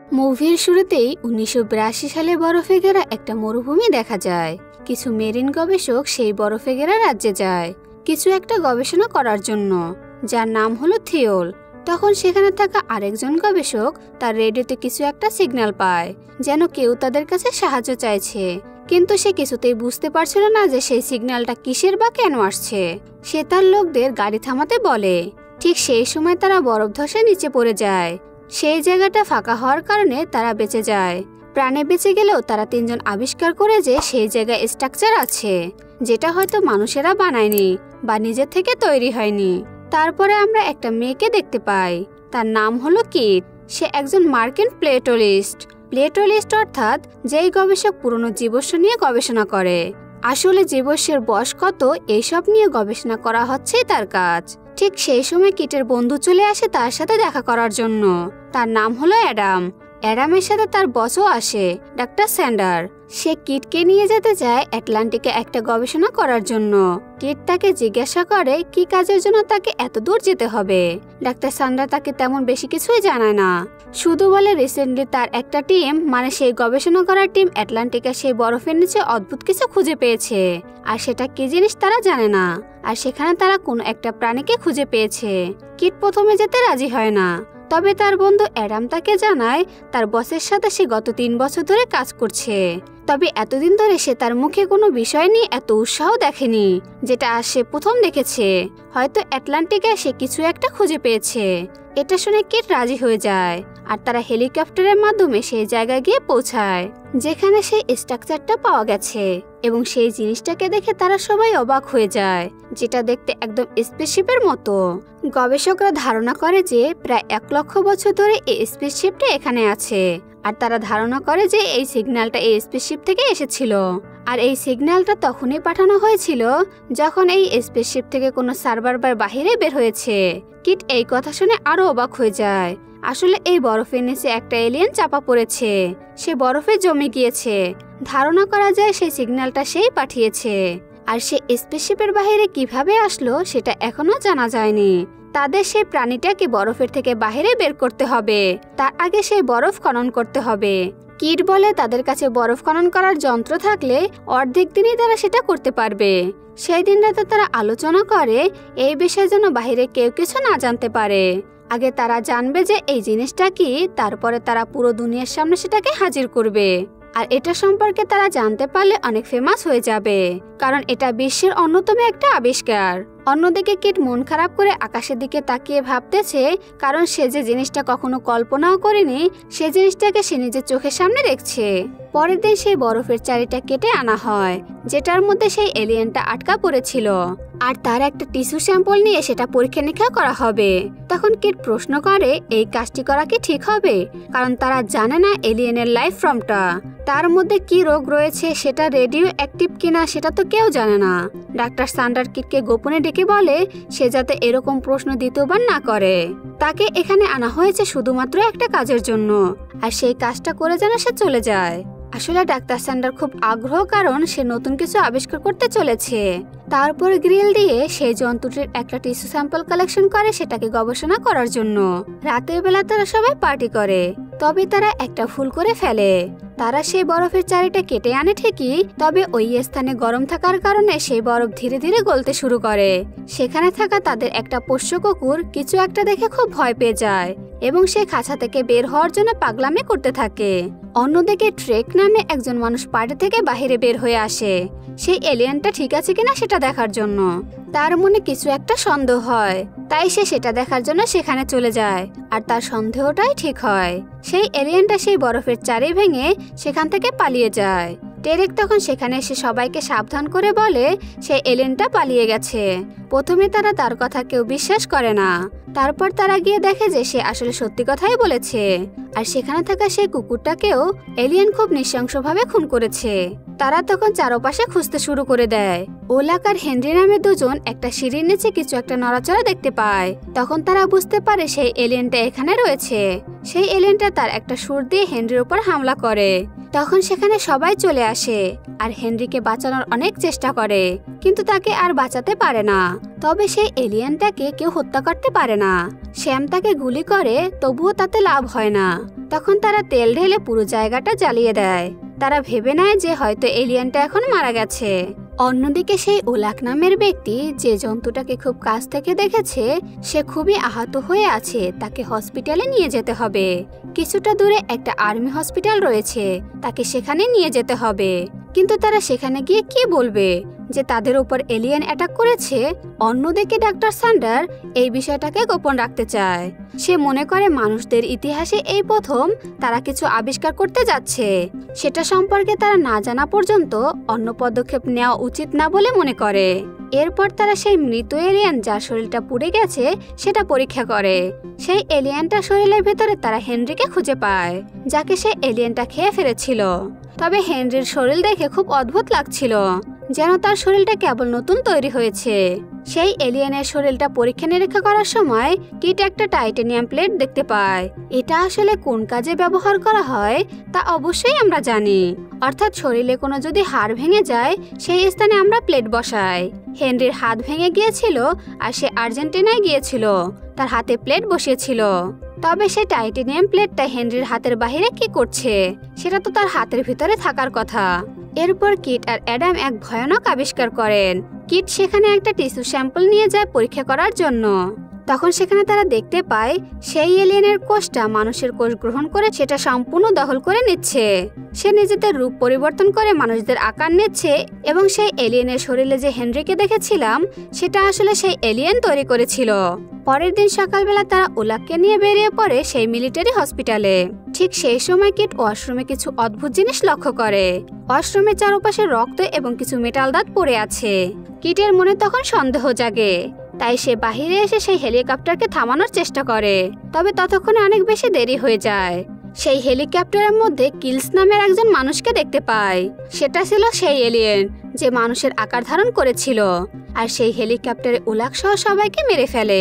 মুভির শুরুতেই ১৯৮২ সালে বরফে ঘেরা একটা মরুভূমি দেখা যায়। কিছু মেরিন গবেষক সেই বরফে ঘেরা রাজ্যে যায় কিছু একটা গবেষণা করার জন্য, যার নাম হলো থিওল। তখন সেখানে থাকা আরেকজন গবেষক তার রেডিওতে কিছু একটা সিগন্যাল পায়, যেন কেউ তাদের কাছে সাহায্য চাইছে। কিন্তু সে কিছুতেই বুঝতে পারছিল না যে সেই সিগন্যালটা কিসের বা কেন আসছে। সে তার লোকদের গাড়ি থামাতে বলে। ঠিক সেই সময় তারা বরফ ধসে নিচে পড়ে যায়। সেই জায়গাটা ফাঁকা হওয়ার কারণে তারা বেঁচে যায়। প্রাণে বেঁচে গেলেও তারা তিনজন আবিষ্কার করে যে সেই জায়গায় স্ট্রাকচার আছে, যেটা হয়তো মানুষেরা বানায়নি বা নিজের থেকে তৈরি হয়নি। তারপরে আমরা একটা মেয়েকে দেখতে পাই, তার নাম হলো কিট। সে একজন মার্কিন প্লেটোলিস্ট অর্থাৎ যেই গবেষক পুরনো জীবাশ্ম নিয়ে গবেষণা করে। আসলে জীবাশ্মের বয়স কত এইসব নিয়ে গবেষণা করা হচ্ছেই তার কাজ। ঠিক সেই সময় কিটের বন্ধু চলে আসে তার সাথে দেখা করার জন্য। তার নাম হলো অ্যাডামের সাথে তার বসও আসে, ডাক্তার স্যান্ডার। সে কিটকে নিয়ে যেতে চায় আটলান্টিকে একটা গবেষণা করার জন্য। কিট তাকে জিজ্ঞাসা করে কি কাজের জন্য তাকে এত দূর যেতে হবে। ডাক্তার স্যান্ডার তাকে তেমন বেশি কিছুই জানায় না, শুধু বলে রিসেন্টলি তার একটা টিম, মানে সেই গবেষণা করার টিম, আটলান্টিকে সেই বরফের নিচে অদ্ভুত কিছু খুঁজে পেয়েছে। আর সেটা কি জিনিস তারা জানে না। আর সেখানে তারা কোনো একটা প্রাণীকে খুঁজে পেয়েছে। কিট প্রথমে যেতে রাজি হয় না, তবে তার বন্ধু অ্যাডাম তাকে জানায় তার বসের সাথে সে গত ৩ বছর ধরে কাজ করছে। তবে এতদিন ধরে সে তার মুখে কোনো বিষয় নিয়ে এত উৎসাহ দেখেনি, যেটা সে প্রথম দেখেছে। হয়তো আটলান্টিকে সে কিছু একটা খুঁজে পেয়েছে। এটা শুনে কিট রাজি হয়ে যায়, আর তারা হেলিকপ্টারের মাধ্যমে সেই জায়গায় গিয়ে পৌঁছায় যেখানে সেই স্ট্রাকচারটা পাওয়া গেছে। এবং সেই জিনিসটাকে দেখে তারা সবাই অবাক হয়ে যায়, যেটা দেখতে একদম স্পেসশিপের মতো। গবেষকরা ধারণা করে যে প্রায় ১ লক্ষ বছর ধরে এই স্পেসশিপটা এখানে আছে। আর তারা ধারণা করে যে এই সিগন্যালটা এই স্পেসশিপ থেকে এসেছিল। আর এই সিগন্যালটা তখনই পাঠানো হয়েছিল যখন এই স্পেসশিপ থেকে কোনো সার্ভার বাহিরে বের হয়েছে। কিট এই কথা শুনে আরো অবাক হয়ে যায়। আসলে এই বরফের নিচে একটা এলিয়েন চাপা পড়েছে, সে বরফে জমে গিয়েছে। ধারণা করা যায় সেই সিগন্যালটা সেই পাঠিয়েছে। আর সে স্পেসশিপের বাইরে কিভাবে আসলো সেটা এখনো জানা যায়নি। তাদের সেই প্রাণীটাকে বরফের থেকে বাইরে বের করতে হবে, তার আগে সেই বরফ খনন করতে হবে। কিট বলে তাদের কাছে বরফ খনন করার যন্ত্র থাকলে অর্ধেক দিনই তারা সেটা করতে পারবে। সেই দিন রাতে তারা আলোচনা করে এই বিষয়ে যেন বাইরে কেউ কিছু না জানতে পারে। আগে তারা জানবে যে এই জিনিসটা কি, তারপরে তারা পুরো দুনিয়ার সামনে সেটাকে হাজির করবে। আর এটা সম্পর্কে তারা জানতে পারলে অনেক ফেমাস হয়ে যাবে, কারণ এটা বিশ্বের অন্যতম একটা আবিষ্কার। অন্যদিকে কিট মন খারাপ করে আকাশের দিকে তাকিয়ে ভাবতেছে, কারণ সে যে জিনিসটা কখনো কল্পনাও করেনি সে জিনিসটাকে সে নিজের চোখের সামনে দেখছে। পরের দিন সেই বরফের চারিটা কেটে আনা হয়, যেটার মধ্যে সেই এলিয়েনটা আটকা পড়েছিল। আর তার একটা টিস্যু স্যাম্পল নিয়ে সেটা পরীক্ষা নিরীক্ষা করা হবে। তখন কিট প্রশ্ন করে এই কাজটি করা কি ঠিক হবে, কারণ তারা জানে না এলিয়েনের লাইফ ফর্মটা, তার মধ্যে কি রোগ রয়েছে, সেটা রেডিও অ্যাক্টিভ কিনা সেটা তো কেউ জানে না। ডাক্তার স্যান্ডার কিটকে গোপনে ডেকে বলে সে যাতে এরকম প্রশ্ন দ্বিতীয়বার না করে। তাকে এখানে আনা হয়েছে শুধুমাত্র একটা কাজের জন্য, আর সেই কাজটা করে যেন সে চলে যায়। আসলে ডাক্তার স্যান্ডার খুব আগ্রহ, কারণ সে নতুন কিছু আবিষ্কার করতে চলেছে। তারপর গ্রিল দিয়ে সেই জন্তুটির একটা টিস্যু স্যাম্পল কালেকশন করে সেটাকে গবেষণা করার জন্য। রাতের বেলা তারা সবাই পার্টি করে, তবে তারা একটা ভুল করে ফেলে। তারা সেই বরফের চারিটা কেটে আনে ঠিকই, তবে ওই স্থানে গরম থাকার কারণে সেই বরফ ধীরে ধীরে গলতে শুরু করে। সেখানে থাকা তাদের একটা পোষ্য কুকুর কিছু একটা দেখে খুব ভয় পেয়ে যায় এবং সে খাঁচা থেকে বের হওয়ার জন্য পাগলামি করতে থাকে। অন্যদিকে ট্রেক নামে একজন মানুষ পার্টি থেকে বাহিরে বের হয়ে আসে সেই এলিয়েনটা ঠিক আছে কিনা সেটা দেখার জন্য। তার মনে কিছু একটা সন্দেহ হয়, তাই সে সেটা দেখার জন্য সেখানে চলে যায়। আর তার সন্দেহটাই ঠিক হয়, সেই এলিয়েনটা সেই বরফের চারি ভেঙে সেখান থেকে পালিয়ে যায়। টেরেক তখন সেখানে এসে সবাইকে সাবধান করে বলে সেই এলিয়েনটা পালিয়ে গেছে। প্রথমে তারা তার কথা কেউ বিশ্বাস করে না, তারপর তারা গিয়ে দেখে যে সে আসলে সত্যি কথাই বলেছে। আর সেখানে থাকা সেই কুকুরটাকেও এলিয়েন খুব নৃশংসভাবে খুন করেছে। তারা তখন চারপাশে খুঁজতে শুরু করে দেয়। ওলাক আর হেনরি নামে দুজন একটা সিঁড়ির নিচে কিছু একটা নড়াচড়া দেখতে পায়। তখন তারা বুঝতে পারে সেই এলিয়েনটা এখানে রয়েছে। সেই এলিয়েনটা তার একটা সুর দিয়ে হেনরির উপর হামলা করে। তখন সেখানে সবাই চলে আসে আর হেনরিকে বাঁচানোর অনেক চেষ্টা করে, কিন্তু তাকে আর বাঁচাতে পারে না। তবে সেই এলিয়েনটাকে কেউ হত্যা করতে পারে না। শ্যাম তাকে গুলি করে, তবুও তাতে লাভ হয় না। তখন তারা তেল ঢেলে পুরো জায়গাটা জ্বালিয়ে দেয়। তারা ভেবে নেয় যে হয়তো এলিয়েনটা এখন মারা গেছে। অন্যদিকে সেই ওলাক নামের ব্যক্তি যে জন্তুটাকে খুব কাছ থেকে দেখেছে, সে খুবই আহত হয়ে আছে। তাকে হসপিটালে নিয়ে যেতে হবে। কিছুটা দূরে একটা আর্মি হসপিটাল রয়েছে, তাকে সেখানে নিয়ে যেতে হবে। কিন্তু তারা সেখানে গিয়ে কি বলবে যে তাদের উপর এলিয়েন অ্যাটাক করেছে? অন্যদিকে ডাক্তার সান্ডার এই বিষয়টাকে গোপন রাখতে চায়। সে মনে করে মানুষদের ইতিহাসে এই প্রথম তারা কিছু আবিষ্কার করতে যাচ্ছে। সেটা সম্পর্কে তারা না জানা পর্যন্ত অন্য পদক্ষেপ নেওয়া উচিত না বলে মনে করে। এরপর তারা সেই মৃত এলিয়েন যার শরীরটা পুড়ে গেছে সেটা পরীক্ষা করে। সেই এলিয়েনটার শরীরের ভেতরে তারা হেনরিকে খুঁজে পায়, যাকে সেই এলিয়েনটা খেয়ে ফেলেছিল। তবে হেনরির শরীর দেখে খুব অদ্ভুত লাগছিল, যেন তার শরীরটা কেবল নতুন তৈরি হয়েছে। সেই এলিয়েনের শরীরটা পরীক্ষা নিরীক্ষা করার সময় কিট একটা টাইটানিয়াম প্লেট দেখতে পায়। এটা আসলে কোন কাজে ব্যবহার করা হয় তা অবশ্যই আমরা জানি, অর্থাৎ শরীরে কোনো যদি হাড় ভেঙে যায় সেই স্থানে আমরা প্লেট বসাই। হেনরির হাত ভেঙে গিয়েছিল আর সে আর্জেন্টিনায় গিয়েছিল, তার হাতে প্লেট বসিয়েছিল। তবে সেই টাইটানিয়াম প্লেটটা হেনরির হাতের বাইরে কি করছে? সেটা তো তার হাতের ভিতরে থাকার কথা। এরপর কিট আর অ্যাডাম এক ভয়ানক আবিষ্কার করেন। কিট সেখানে একটা টিস্যু স্যাম্পল নিয়ে যায় পরীক্ষা করার জন্য। তখন সেখানে তারা দেখতে পায় সেই এলিয়েনের কোষটা মানুষের কোষ গ্রহণ করে সেটা সম্পূর্ণ দখল করে নিচ্ছে। সে নিজেদের রূপ পরিবর্তন করে মানুষদের আকার নিচ্ছে এবং সেই এলিয়েনের শরীরে যে হেনরিকে দেখেছিলাম সেটা আসলে সেই এলিয়েন তৈরি করেছিল। পরের দিন সকালবেলা তারা ওলাককে নিয়ে বেরিয়ে পড়ে সেই মিলিটারি হসপিটালে। ঠিক সেই সময় কিট ওয়াশরুমে কিছু অদ্ভুত জিনিস লক্ষ্য করে। ওয়াশরুমের চারপাশে রক্ত এবং কিছু মেটাল দাঁত পড়ে আছে। কিটের মনে তখন সন্দেহ জাগে, তাই সে বাহিরে এসে সেই হেলিকপ্টারকে থামানোর চেষ্টা করে। তবে ততক্ষণে অনেক বেশি দেরি হয়ে যায়। সেই হেলিকপ্টারের মধ্যে কিলস নামের একজন মানুষকে দেখতে পায়। সেটা ছিল সেই এলিয়েন যে মানুষের আকার ধারণ করেছিল, আর সেই হেলিকপ্টারে ওলাক সহ সবাইকে মেরে ফেলে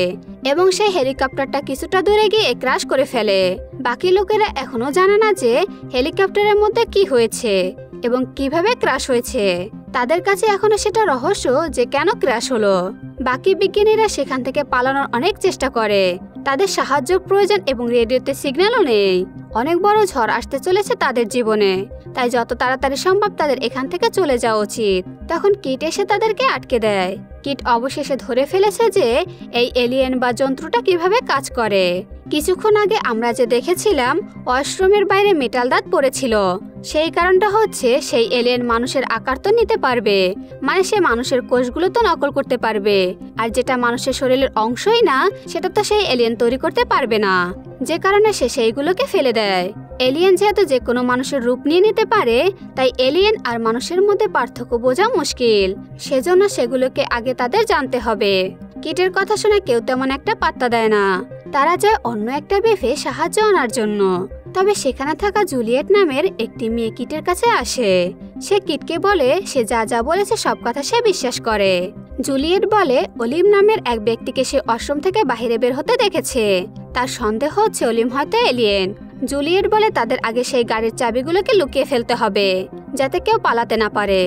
এবং সেই হেলিকপ্টারটা কিছুটা দূরে গিয়ে ক্র্যাশ করে ফেলে। বাকি লোকেরা এখনো জানে না যে হেলিকপ্টারের মধ্যে কি হয়েছে এবং কিভাবে ক্র্যাশ হয়েছে। তাদের কাছে এখনো সেটা রহস্য যে কেন ক্র্যাশ হলো। বাকি বিজ্ঞানীরা সেখান থেকে পালানোর অনেক চেষ্টা করে, তাদের সাহায্য প্রয়োজন এবং রেডিওতে সিগন্যালও নেই। অনেক বড় ঝড় আসতে চলেছে তাদের জীবনে, তাই যত তাড়াতাড়ি সম্ভব তাদের এখান থেকে চলে যাওয়া উচিত। তখন কিট এসে তাদেরকে আটকে দেয়। কিট অবশেষে ধরে ফেলেছে যে এই এলিয়েন বা যন্ত্রটা কিভাবে কাজ করে। কিছুক্ষণ আগে আমরা যে দেখেছিলাম ওয়াশরুমের বাইরে মেটাল দাঁত পড়েছিল, সেই কারণটা হচ্ছে সেই এলিয়েন মানুষের আকার তো নিতে পারবে, মানে সে মানুষের কোষগুলো তো নকল করতে পারবে, আর যেটা মানুষের শরীরের অংশই না সেটা তো সেই এলিয়েন তৈরি করতে পারবে না, যে কারণে সে সেইগুলোকে ফেলে দেয়। এলিয়েন যেহেতু যে কোনো মানুষের রূপ নিয়ে নিতে পারে, তাই এলিয়েন আর মানুষের মধ্যে পার্থক্য বোঝা মুশকিল। সেজন্য সেগুলোকে আগে তাদের জানতে হবে। কিটের কথা শুনে কেউ তেমন একটা পাত্তা দেয় না। তারা যায় অন্য একটা বেফে সাহায্য আনার জন্য। তবে সেখানে থাকা জুলিয়েট নামের একটি মেয়ে কিটের কাছে আসে। সে কিটকে বলে সে যা যা বলেছে সব কথা সে বিশ্বাস করে। জুলিয়েট বলে অলিভ নামের এক ব্যক্তিকে সে ওয়াশরুম থেকে বাইরে বের হতে দেখেছে। তার সন্দেহ হচ্ছে অলিভ হয়তো এলিয়েন। জুলিয়েট বলে তাদের আগে সেই গাড়ির চাবিগুলোকে লুকিয়ে ফেলতে হবে, যাতে কেউ পালাতে না পারে।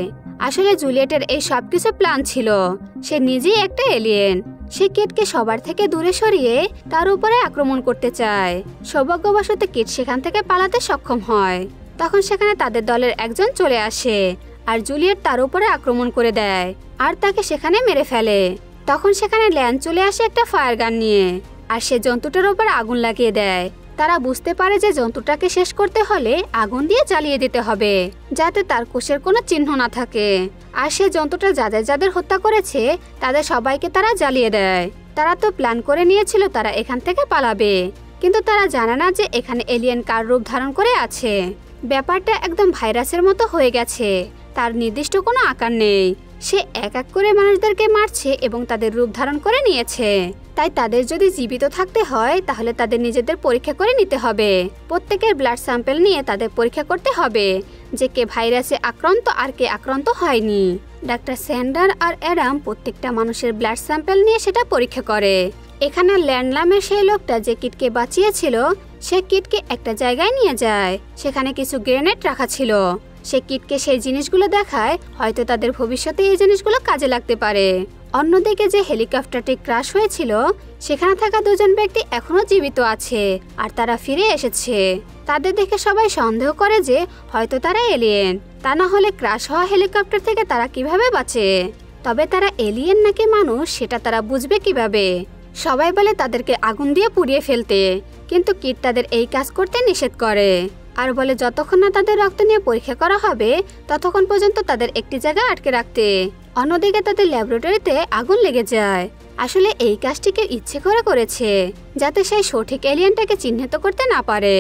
আসলে জুলিয়েটের এই সবকিছু প্ল্যান ছিল। সে নিজেই একটা এলিয়েন। সে কিটকে সবার থেকে দূরে সরিয়ে তার উপরে আক্রমণ করতে চায়। সৌভাগ্যবশত কিট সেখান থেকে পালাতে সক্ষম হয়। তখন সেখানে তাদের দলের একজন চলে আসে আর জুলিয়েট তার উপরে আক্রমণ করে দেয় আর তাকে সেখানে মেরে ফেলে। তখন সেখানে ল্যান চলে আসে একটা ফায়ার গান নিয়ে, আর সে জন্তুটার উপরে আগুন লাগিয়ে দেয়। তারা বুঝতে পারে যে জন্তুটাকে শেষ করতে হলে আগুন দিয়ে জ্বালিয়ে দিতে হবে, যাতে তার কোষের কোনো চিহ্ন না থাকে। আর সে জন্তুটা যাদের যাদের হত্যা করেছে তাদের সবাইকে তারা জ্বালিয়ে দেয়। তারা তো প্ল্যান করে নিয়েছিল তারা এখান থেকে পালাবে, কিন্তু তারা জানে না যে এখানে এলিয়েন কার রূপ ধারণ করে আছে। ব্যাপারটা একদম ভাইরাসের মতো হয়ে গেছে, তার নির্দিষ্ট কোনো আকার নেই। সে এক এক করে মানুষদেরকে মারছে এবং তাদের রূপ ধারণ করে নিয়েছে। তাই তাদের যদি জীবিত থাকতে হয় তাহলে তাদের নিজেদের পরীক্ষা করে নিতে হবে। প্রত্যেকের ব্লাড স্যাম্পল নিয়ে তাদের পরীক্ষা করতে হবে যে কে ভাইরাসে আক্রান্ত আর কে আক্রান্ত হয়নি। ডাক্তার স্যান্ডার আর অ্যাডাম প্রত্যেকটা মানুষের ব্লাড স্যাম্পল নিয়ে সেটা পরীক্ষা করে। এখানে ল্যান্ড নামের সেই লোকটা যে কিটকে বাঁচিয়েছিল সে কিটকে একটা জায়গায় নিয়ে যায়। সেখানে কিছু গ্রেনেড রাখা ছিল। সে কিটকে সেই জিনিসগুলো দেখায়, হয়তো তাদের ভবিষ্যতে এই জিনিসগুলো কাজে লাগতে পারে। অন্যদিকে যে হেলিকপ্টারটি ক্র্যাশ হয়েছিল সেখানে থাকা দুজন ব্যক্তি এখনো জীবিত আছে আর তারা ফিরে এসেছে। তাদের দেখে সবাই সন্দেহ করে যে হয়তো তারা এলিয়েন, তা না হলে ক্র্যাশ হওয়া হেলিকপ্টার থেকে তারা কিভাবে বাঁচে। তবে তারা এলিয়েন নাকি মানুষ সেটা তারা বুঝবে কিভাবে? সবাই বলে তাদেরকে আগুন দিয়ে পুড়িয়ে ফেলতে, কিন্তু কিট তাদের এই কাজ করতে নিষেধ করে আর বলে যতক্ষণ না তাদের রক্ত নিয়ে পরীক্ষা করা হবে ততক্ষণ পর্যন্ত তাদের একটি জায়গায় আটকে রাখতে। অন্যদিকে তাদের ল্যাবরেটরিতে আগুন লেগে যায়। আসলে এই কাজটি কেউ ইচ্ছে করে করেছে যাতে সেই সঠিক এলিয়েনটাকে চিহ্নিত করতে না পারে।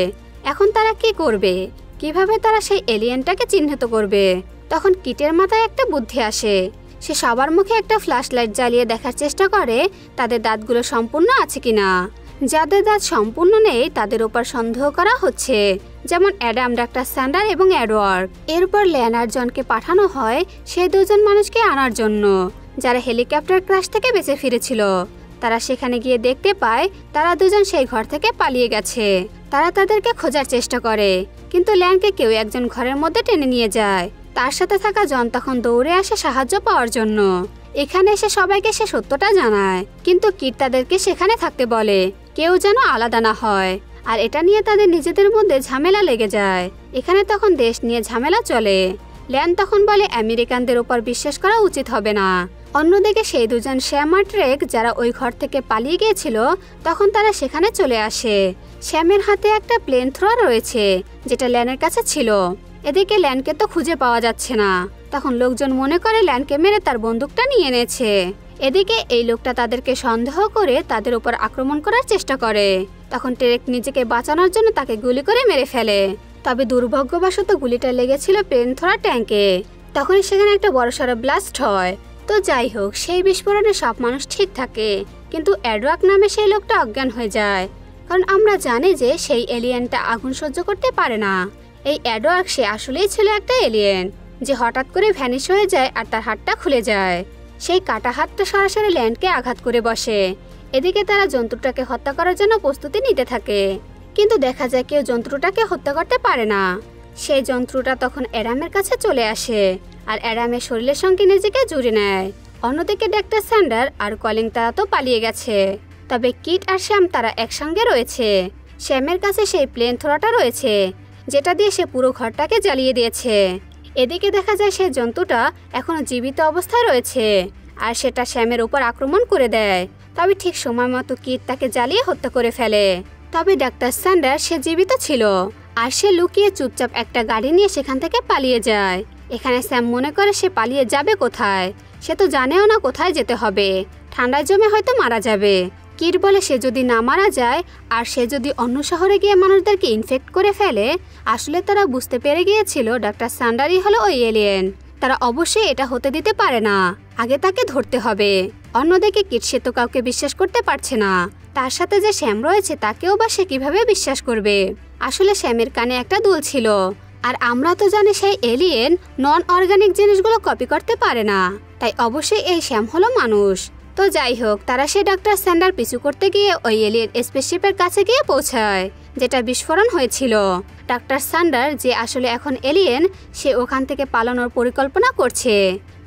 এখন তারা কি করবে? কিভাবে তারা সেই এলিয়েনটাকে চিহ্নিত করবে? তখন কিটের মাথায় একটা বুদ্ধি আসে। সে সবার মুখে একটা ফ্ল্যাশ লাইট জ্বালিয়ে দেখার চেষ্টা করে তাদের দাঁতগুলো সম্পূর্ণ আছে কিনা। যাদের দাঁত সম্পূর্ণ নেই তাদের উপর সন্দেহ করা হচ্ছে, যেমন অ্যাডাম, ডাক্তার স্যান্ডার এবং এডওয়ার্ড। এরপর ল্যান আর জনকে পাঠানো হয় সেই দুজন মানুষকে আনার জন্য যারা হেলিকপ্টার ক্র্যাশ থেকে বেঁচে ফিরেছিল। তারা সেখানে গিয়ে দেখতে পায় তারা দুজন সেই ঘর থেকে পালিয়ে গেছে। তারা তাদেরকে খোঁজার চেষ্টা করে, কিন্তু ল্যানকে কেউ একজন ঘরের মধ্যে টেনে নিয়ে যায়। তার সাথে থাকা জন তখন দৌড়ে আসে সাহায্য পাওয়ার জন্য। এখানে এসে সবাইকে সে সত্যটা জানায়, কিন্তু কিট তাদেরকে সেখানে থাকতে বলে, কেউ যেন আলাদা না হয়। আর এটা নিয়ে তাদের নিজেদের মধ্যে ঝামেলা লেগে যায়। এখানে তখন দেশ নিয়ে ঝামেলা চলে। ল্যান তখন বলে আমেরিকানদের উপর বিশ্বাস করা উচিত হবে না। অন্যদিকে সেই দুজন শ্যাম আর ট্রেক যারা ওই ঘর থেকে পালিয়ে গিয়েছিল তখন তারা সেখানে চলে আসে। শ্যামের হাতে একটা প্লেন থ্রোয়ার রয়েছে যেটা ল্যানের কাছে ছিল। এদিকে ল্যানকে তো খুঁজে পাওয়া যাচ্ছে না। তখন লোকজন মনে করে ল্যানকে মেরে তার বন্দুকটা নিয়ে এনেছে। এদিকে এই লোকটা তাদেরকে সন্দেহ করে তাদের উপর আক্রমণ করার চেষ্টা করে। তখন ট্রেক নিজেকে বাঁচানোর জন্য তাকে গুলি করে মেরে ফেলে। তবে দুর্ভাগ্যবশত গুলিটা লেগেছিল প্লেন থ্রোয়ার ট্যাঙ্কে। তখনই সেখানে একটা বড়সড় ব্লাস্ট হয়। তো যাই হোক, সেই বিস্ফোরণে সব মানুষ ঠিক থাকে, কিন্তু এডওয়ার্ড নামে সেই লোকটা অজ্ঞান হয়ে যায়। কারণ আমরা জানি যে সেই এলিয়েনটা আগুন সহ্য করতে পারে না। এই এডওয়ার্ড সে আসলেই ছিল একটা এলিয়েন যে হঠাৎ করে ভ্যানিশ হয়ে যায় আর তার হাতটা খুলে যায়। সেই কাটা হাতটা সরাসরি ল্যান্ডকে আঘাত করে বসে। এদিকে তারা জন্তুটাকে হত্যা করার জন্য প্রস্তুতি নিতে থাকে, কিন্তু দেখা যায় কেউ জন্তুটাকে হত্যা করতে পারে না। সেই জন্তুটা তখন অ্যাডামের কাছে চলে আসে আর অ্যাডামের শরীরের সঙ্গে নিজেকে জুড়ে নেয়। অন্যদিকে ডাক্তার স্যান্ডার আর কলিং তারা তো পালিয়ে গেছে, তবে কিট আর শ্যাম তারা একসঙ্গে রয়েছে। শ্যামের কাছে সেই প্লেন থ্রোয়ারটা রয়েছে যেটা দিয়ে সে পুরো ঘরটাকে জ্বালিয়ে দিয়েছে। এদিকে দেখা যায় সেই জন্তুটা এখনো জীবিত অবস্থায় রয়েছে আর সেটা শ্যামের উপর আক্রমণ করে দেয়। তবে ঠিক সময় মতো কিট তাকে জ্বালিয়ে হত্যা করে ফেলে। তবে ডাক্তার স্যান্ডার সে জীবিত ছিল আর সে লুকিয়ে চুপচাপ একটা গাড়ি নিয়ে সেখান থেকে পালিয়ে যায়। এখানে স্যাম মনে করে সে পালিয়ে যাবে কোথায়, সে তো জানেও না কোথায় যেতে হবে। ঠান্ডায় জমে হয়তো মারা যাবে। কিট বলে সে যদি না মারা যায় আর সে যদি অন্য শহরে গিয়ে মানুষদেরকে ইনফেক্ট করে ফেলে। আসলে তারা বুঝতে পেরে গিয়েছিল ডাক্তার স্যান্ডারই হলো ওই এলিয়েন। তারা অবশ্যই এটা হতে দিতে পারে না, আগে তাকে ধরতে হবে। অন্যদিকে কিট সে তো কাউকে বিশ্বাস করতে পারছে না। তার সাথে যে শ্যাম রয়েছে তাকেও বা সে কিভাবে বিশ্বাস করবে? আসলে শ্যামের কানে একটা দুল ছিল, আর আমরা তো জানি সেই এলিয়েন নন অর্গানিক জিনিসগুলো কপি করতে পারে না, তাই অবশ্যই এই শ্যাম হলো মানুষ। তো যাই হোক, তারা সেই ডাক্তার স্যান্ডার পিছু করতে গিয়ে ওই এলিয়েন স্পেসশিপের কাছে গিয়ে পৌঁছায় যেটা বিস্ফোরণ হয়েছিল। ডাক্তার স্যান্ডার যে আসলে এখন এলিয়েন, সে ওখান থেকে পালানোর পরিকল্পনা করছে।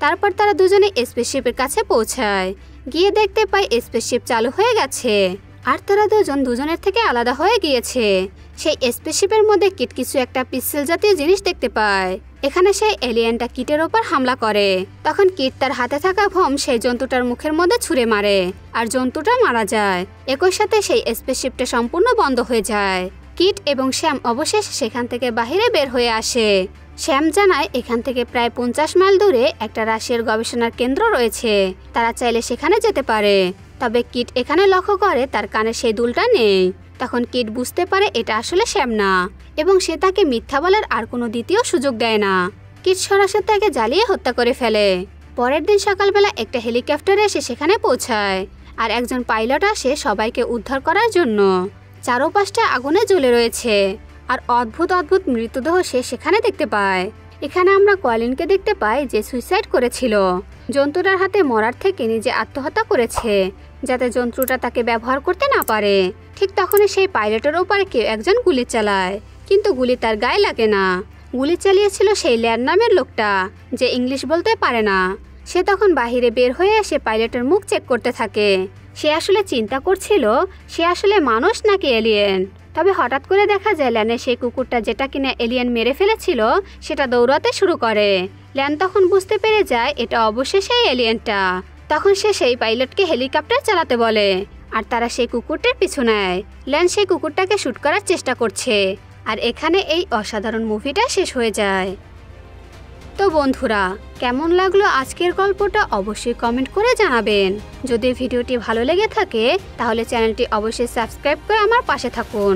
তারপর তারা দুজনে স্পেসশিপের কাছে পৌঁছায়। গিয়ে দেখতে পায় স্পেসশিপ চালু হয়ে গেছে আর তারা দুজনের থেকে আলাদা হয়ে গিয়েছে। সেই স্পেসশিপের মধ্যে কিট কিছু একটা পিক্সেল জাতীয় জিনিস দেখতে পায়। এখানে সেই এলিয়েনটা কিটের ওপর হামলা করে। তখন কিট তার হাতে থাকা ভম সেই জন্তুটার মুখের মধ্যে ছুঁড়ে মারে আর জন্তুটা মারা যায়। একই সাথে সেই স্পেসশিপটা সম্পূর্ণ বন্ধ হয়ে যায়। কিট এবং শ্যাম অবশেষে সেখান থেকে বাহিরে বের হয়ে আসে। শ্যাম জানায় এখান থেকে প্রায় 50 মাইল দূরে একটা রাশিয়ার গবেষণার কেন্দ্র রয়েছে, তারা চাইলে সেখানে যেতে পারে। তবে কিট এখানে লক্ষ্য করে তার কানে সেই দুলটা নেই। তখন কিট বুঝতে পারে এটা আসলে শ্যাম না, এবং সে তাকে মিথ্যা বলার আর কোনো দ্বিতীয় সুযোগ দেয় না। কিট সরাসরি তাকে জ্বালিয়ে হত্যা করে ফেলে। পরের দিন সকালবেলা একটা হেলিকপ্টারে এসে সেখানে পৌঁছায় আর একজন পাইলট আসে সবাইকে উদ্ধার করার জন্য। চারপাশটা আগুনে জ্বলে রয়েছে আর অদ্ভুত অদ্ভুত মৃতদেহ সে সেখানে দেখতে পায়। এখানে আমরা কলিনকে দেখতে পাই যে সুইসাইড করেছিল। জন্তুটার হাতে মরার থেকে নিজে আত্মহত্যা করেছে যাতে জন্তুটা তাকে ব্যবহার করতে না পারে। ঠিক তখনই সেই পাইলটের ওপরে কেউ একজন গুলি চালায়, কিন্তু গুলি তার গায়ে লাগে না। গুলি চালিয়েছিল সেই ল্যান নামের লোকটা, যে ইংলিশ বলতে পারে না। সে তখন বাহিরে বের হয়ে এসে পাইলটের মুখ চেক করতে থাকে। সে আসলে চিন্তা করছিল সে আসলে মানুষ নাকি এলিয়েন। তবে হঠাৎ করে দেখা যায় ল্যানের সেই কুকুরটা, যেটা কিনা এলিয়েন মেরে ফেলেছিল, সেটা দৌড়াতে শুরু করে। ল্যান তখন বুঝতে পেরে যায় এটা অবশ্যই সেই এলিয়েনটা। তখন সে সেই পাইলটকে হেলিকপ্টার চালাতে বলে, আর তারা সেই কুকুরটার পিছু নেয়। ল্যান সেই কুকুরটাকে শুট করার চেষ্টা করছে, আর এখানে এই অসাধারণ মুভিটা শেষ হয়ে যায়। তো বন্ধুরা, কেমন লাগলো আজকের গল্পটা অবশ্যই কমেন্ট করে জানাবেন। যদি ভিডিওটি ভালো লেগে থাকে তাহলে চ্যানেলটি অবশ্যই সাবস্ক্রাইব করে আমার পাশে থাকুন।